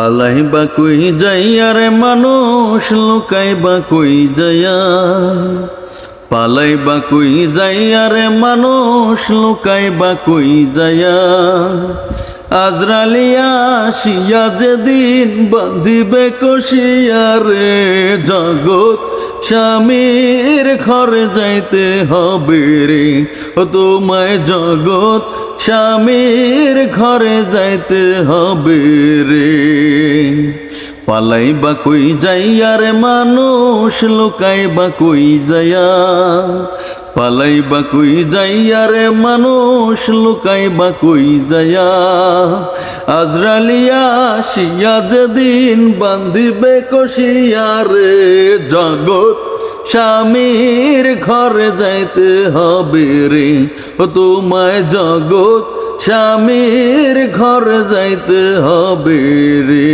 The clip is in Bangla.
পালাইবা কই যাইয়া রে মানুষ লুকাইবা কই যাইয়া, পালাইবা কই যাইয়া রে মানুষ লুকাইবা কই যাইয়া। আজরালিয়া আসিয়া যেদিন বান্ধিবে কষিয়া রে, জগৎ স্বামীর ঘরে যাইতে হবে রে, ও তোমায় জগৎ স্বামীর ঘরে যাইতে হবে রে। পালাইবা কই যাইয়া রে মানুষ লুকাইবা কই যাইয়া, পালাইবা কই যাইয়া রে মানুষ লুকাইবা কই যাইয়া। আজরালিয়া আসিয়া যেদিন বান্ধিবে কষিয়া রে, জগৎ স্বামীর ঘরে যাইতে হবে রে, ও তোমায় জগৎ স্বামীর ঘরে যাইতে হবে রে।